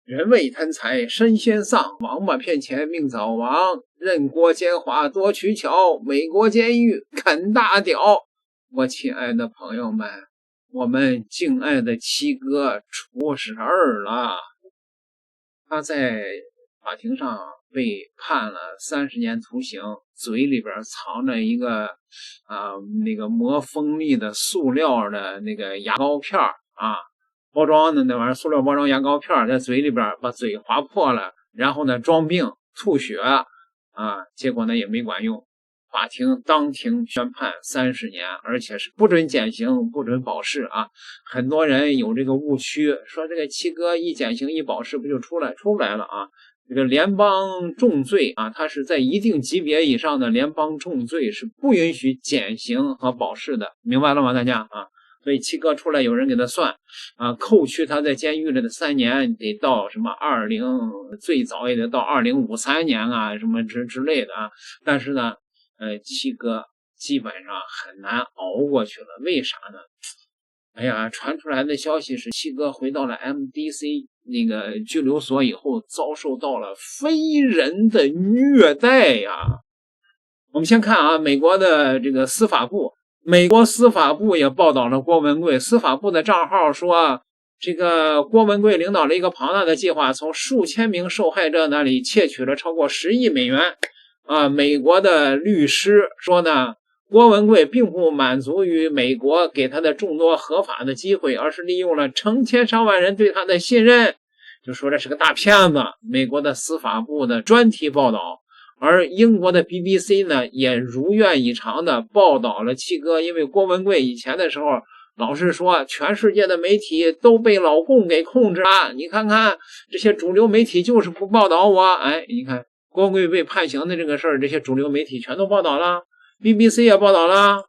人为贪财身先丧，王八骗钱命早亡，任国奸猾多取巧，美国监狱啃大屌。我亲爱的朋友们，我们敬爱的七哥出事儿了，他在法庭上被判了30年徒刑，嘴里边藏着一个那个磨锋利的塑料的那个牙膏片啊，包装的那玩意儿，塑料包装牙膏片在嘴里边把嘴划破了，然后呢装病吐血结果呢也没管用。法庭当庭宣判30年，而且是不准减刑不准保释啊！很多人有这个误区，说这个七哥一减刑一保释不就出不来了啊？这个联邦重罪啊，它是在一定级别以上的联邦重罪是不允许减刑和保释的，明白了吗大家啊？所以七哥出来有人给他算扣去他在监狱里的3年得到什么最早也得到2053年啊什么之类的啊，但是呢七哥基本上很难熬过去了，为啥呢？哎呀，传出来的消息是七哥回到了 MDC 那个拘留所以后，遭受到了非人的虐待呀。我们先看美国的这个司法部，美国司法部也报道了郭文贵，司法部的账号说，这个郭文贵领导了一个庞大的计划，从数千名受害者那里窃取了超过10亿美元。美国的律师说呢，郭文贵并不满足于美国给他的众多合法的机会，而是利用了成千上万人对他的信任，就说这是个大骗子。美国的司法部的专题报道，而英国的 BBC 呢也如愿以偿的报道了七哥，因为郭文贵以前的时候老是说全世界的媒体都被老共给控制了，你看看这些主流媒体就是不报道我，你看郭文贵被判刑的这个事儿，这些主流媒体全都报道了， BBC 也报道了。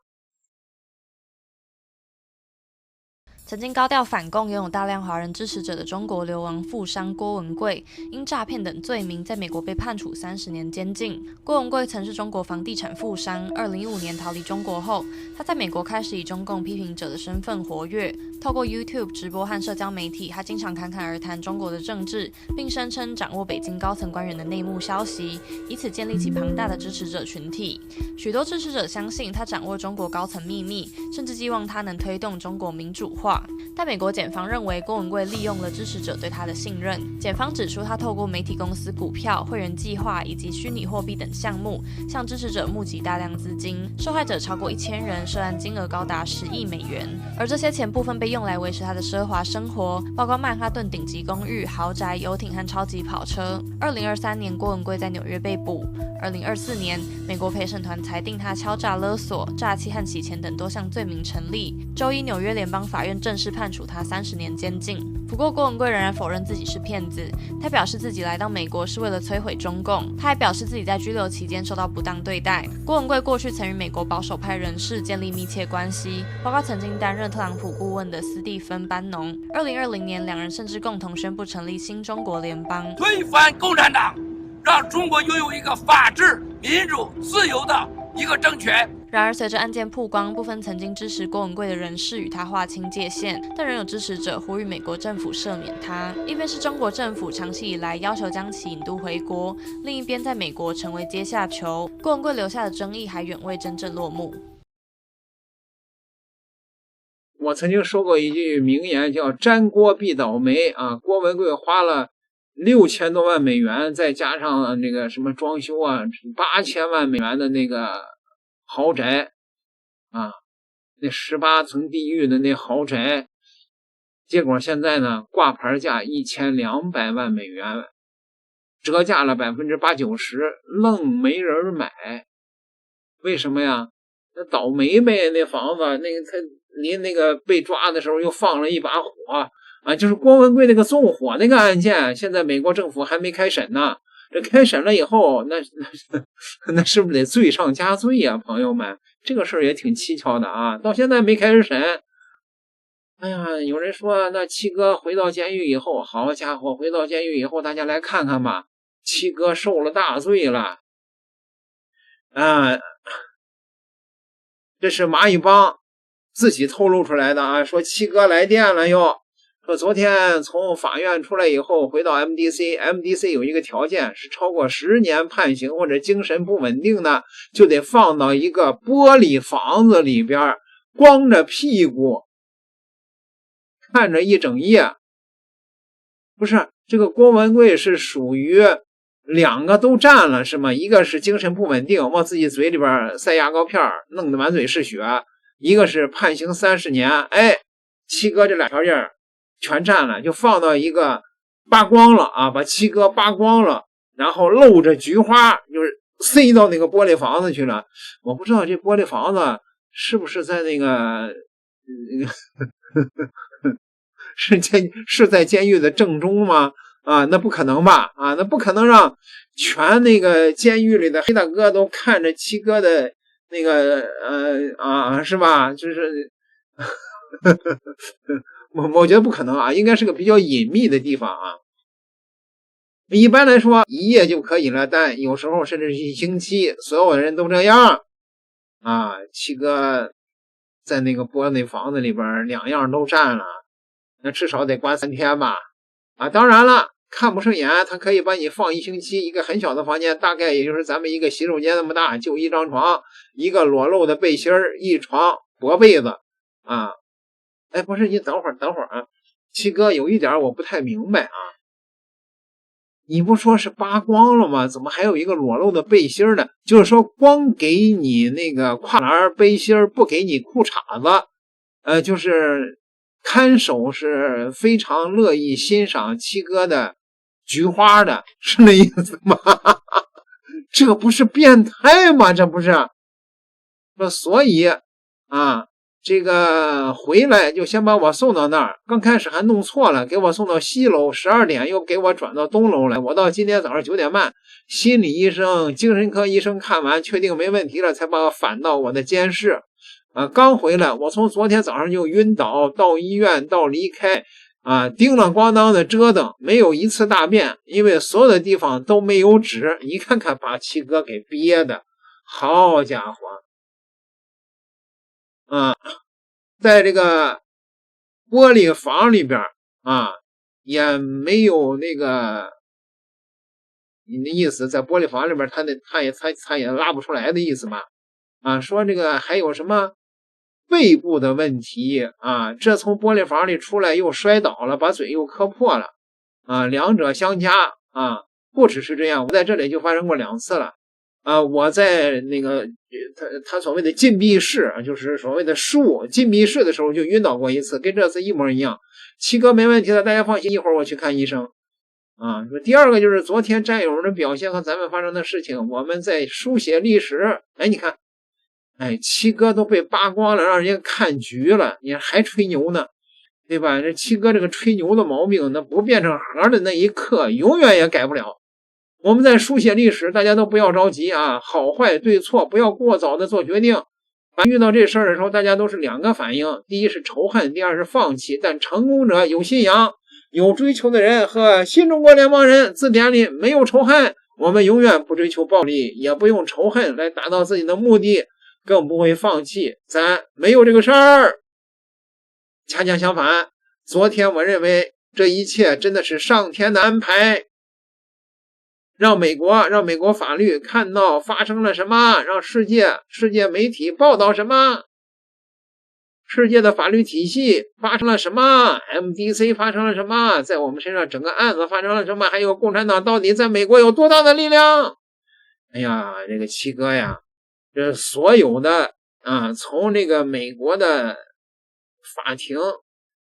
曾经高调反共、拥有大量华人支持者的中国流亡富商郭文贵，因诈骗等罪名在美国被判处30年监禁。郭文贵曾是中国房地产富商，2015年逃离中国后，他在美国开始以中共批评者的身份活跃。透过 YouTube 直播和社交媒体，他经常侃侃而谈中国的政治，并声称掌握北京高层官员的内幕消息，以此建立起庞大的支持者群体。许多支持者相信他掌握中国高层秘密，甚至寄望他能推动中国民主化。但美国检方认为郭文贵利用了支持者对他的信任。检方指出，他透过媒体公司股票、会员计划以及虚拟货币等项目，向支持者募集大量资金，受害者超过1000人，涉案金额高达10亿美元。而这些钱部分被用来维持他的奢华生活，包括曼哈顿顶级公寓、豪宅、游艇和超级跑车。2023年，郭文贵在纽约被捕。2024年，美国陪审团裁定他敲诈勒索、诈欺和洗钱等多项罪名成立。周一，纽约联邦法院正式判处他30年监禁。不过，郭文贵仍然否认自己是骗子。他表示自己来到美国是为了摧毁中共。他还表示自己在拘留期间受到不当对待。郭文贵过去曾与美国保守派人士建立密切关系，包括曾经担任特朗普顾问的斯蒂芬·班农。2020年，两人甚至共同宣布成立新中国联邦，推翻共产党，让中国拥有一个法治、民主、自由的一个政权。然而，随着案件曝光，部分曾经支持郭文贵的人士与他划清界限，但仍有支持者呼吁美国政府赦免他。一边是中国政府长期以来要求将其引渡回国，另一边在美国成为阶下囚。郭文贵留下的争议还远未真正落幕。我曾经说过一句名言，叫沾锅必倒霉啊！郭文贵花了6000多万美元，再加上那个什么装修8000万美元的那个豪宅那18层地狱的那豪宅，结果现在呢挂牌价1200万美元，折价了80%-90%，愣没人买。为什么呀？那倒霉呗，那房子他离那个被抓的时候又放了一把火就是郭文贵那个纵火那个案件，现在美国政府还没开审呢。这开审了以后，那是不是得罪上加罪呀，朋友们？这个事儿也挺蹊跷的到现在没开始审。哎呀，有人说那七哥回到监狱以后，好家伙，回到监狱以后，大家来看看吧，七哥受了大罪了这是蚂蚁帮自己透露出来的说七哥来电了又说昨天从法院出来以后回到 MDC 有一个条件是超过10年判刑或者精神不稳定的，就得放到一个玻璃房子里边，光着屁股看着一整夜。不是，这个郭文贵是属于2个都占了是吗？一个是精神不稳定，往自己嘴里边塞牙膏片，弄得满嘴是血，一个是判刑30年。哎，七哥这俩条件全占了，就放到一个扒光了啊，把七哥扒光了，然后露着菊花，就是塞到那个玻璃房子去了。我不知道这玻璃房子是不是在那个是在监狱的正中吗？啊，那不可能吧？啊，那不可能让全那个监狱里的黑大哥都看着七哥的那个是吧？就是我觉得不可能啊，应该是个比较隐秘的地方啊。一般来说1夜就可以了，但有时候甚至是1星期，所有人都这样啊。七哥在那个玻璃房子里边2样都占了，那至少得关3天吧。啊，当然了，看不顺眼他可以把你放1星期，一个很小的房间，大概也就是咱们一个洗手间那么大，就1张床，一个裸露的背心，1床薄被子啊。哎，不是，你等会儿啊，七哥有一点我不太明白啊，你不说是扒光了吗？怎么还有一个裸露的背心呢？就是说光给你那个跨栏背心，不给你裤衩子，就是看守是非常乐意欣赏七哥的菊花的，是那意思吗？这不是变态吗？这不是？所以啊，这个回来就先把我送到那儿，刚开始还弄错了，给我送到西楼，12点又给我转到东楼来。我到今天早上9点半，心理医生、精神科医生看完确定没问题了，才把我返到我的监室。刚回来，我从昨天早上就晕倒，到医院到离开啊，叮当咣当的折腾，没有一次大便，因为所有的地方都没有纸。你看看把七哥给憋的，好家伙！在这个玻璃房里边啊，也没有那个你的意思，在玻璃房里边他也拉不出来的意思吧？啊，说这个还有什么背部的问题啊？这从玻璃房里出来又摔倒了，把嘴又磕破了啊，两者相加啊，不只是这样，我在这里就发生过2次了。我在那个他所谓的禁闭室，就是所谓的禁闭室的时候就晕倒过1次，跟这次一模一样。七哥没问题的，大家放心，一会儿我去看医生。说第二个就是昨天战友的表现和咱们发生的事情，我们在书写历史。哎，你看，哎，七哥都被扒光了，让人家看局了，你还吹牛呢，对吧？这七哥这个吹牛的毛病，那不变成盒的那一刻，永远也改不了。我们在书写历史，大家都不要着急啊，好坏对错不要过早的做决定。遇到这事儿的时候，大家都是2个反应，第一是仇恨，第二是放弃。但成功者有信仰，有追求的人和新中国联邦人字典里没有仇恨，我们永远不追求暴力，也不用仇恨来达到自己的目的，更不会放弃，咱没有这个事儿。恰恰相反，昨天我认为这一切真的是上天的安排，让美国法律看到发生了什么，让世界媒体报道什么，世界的法律体系发生了什么， MDC 发生了什么，在我们身上整个案子发生了什么，还有共产党到底在美国有多大的力量。哎呀，这个七哥呀，这所有的从这个美国的法庭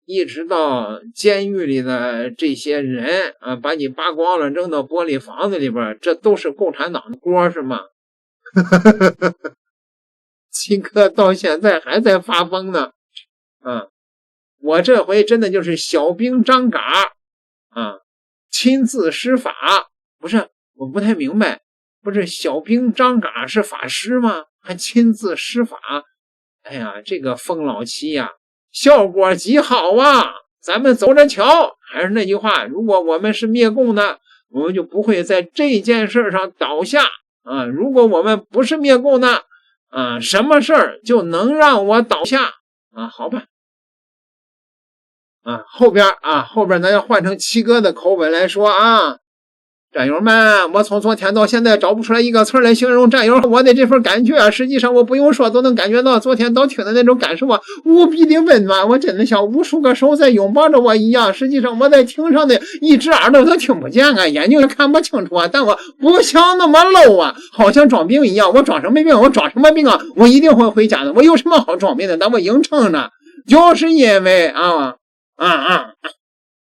一直到监狱里的这些人把你扒光了扔到玻璃房子里边，这都是共产党的锅是吗？七哥到现在还在发疯呢。我这回真的就是小兵张嘎亲自施法。不是，我不太明白，不是小兵张嘎是法师吗？还亲自施法？哎呀，这个疯老七呀，效果极好啊，咱们走着瞧。还是那句话，如果我们是灭共的，我们就不会在这件事上倒下如果我们不是灭共的什么事儿就能让我倒下好吧。后边咱要换成七哥的口吻来说啊。战友们，我从昨天到现在找不出来一个词来形容战友我的这份感觉，实际上我不用说都能感觉到昨天到听的那种感受无比的温暖，我真的像无数个手在拥抱着我一样。实际上我在听上的一只耳朵都听不见眼睛也看不清楚但我不想那么 low 好像装病一样。我装什么病？我装什么病我一定会回家的，我有什么好装病的？但我硬撑着，就是因为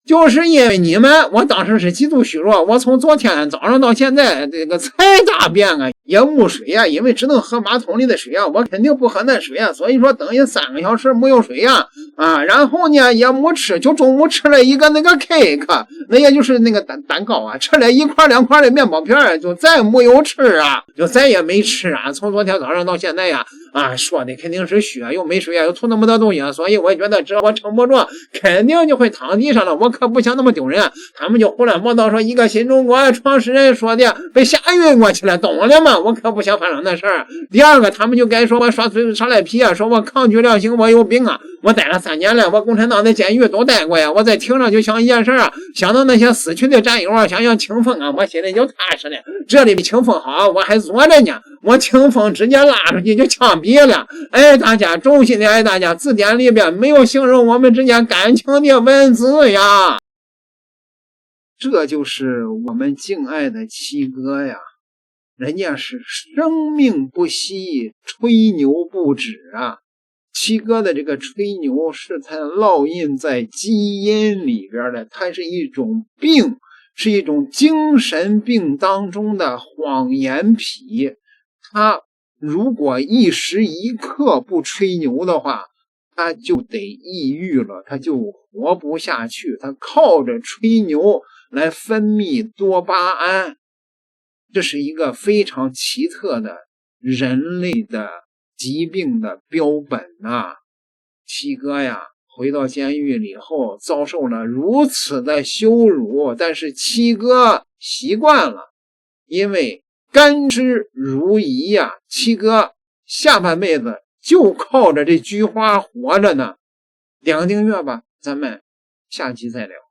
就是因为你们，我当时是极度虚弱，我从昨天早上到现在这个才大便也没水因为只能喝马桶里的水我肯定不喝那水所以说等于3个小时没有水然后呢也没吃，就中午吃了一个那个 cake， 那也就是那个蛋糕吃了1块2块的面包片就再没有吃就再也没吃从昨天早上到现在说的肯定是虚又没水又吐那么多东西所以我觉得只要我撑不住肯定就会躺地上了，我可不想那么丢人。他们就胡乱摸到说一个新中国创始人说的被吓晕过去了，懂了吗？我可不想发生那事儿。第二个，他们就该说我耍赖皮说我抗拒良心，我有病我待了3年了，我共产党的监狱都待过我再听着就想一件事想到那些死去的战友想清风我心里就踏实了。这里比清风好，我还坐着呢，我清风直接拉出去就枪毙了。大家衷心的爱大家，字典里边没有形容我们之间感情的文字呀。这就是我们敬爱的七哥人家是生命不息，吹牛不止七哥的这个吹牛是他烙印在基因里边的，它是一种病，是一种精神病当中的谎言癖。他如果一时一刻不吹牛的话，他就得抑郁了，他就活不下去，他靠着吹牛来分泌多巴胺。这是一个非常奇特的人类的疾病的标本七哥回到监狱里后遭受了如此的羞辱，但是七哥习惯了，因为甘之如饴七哥下半辈子就靠着这菊花活着呢。2订阅吧，咱们下期再聊。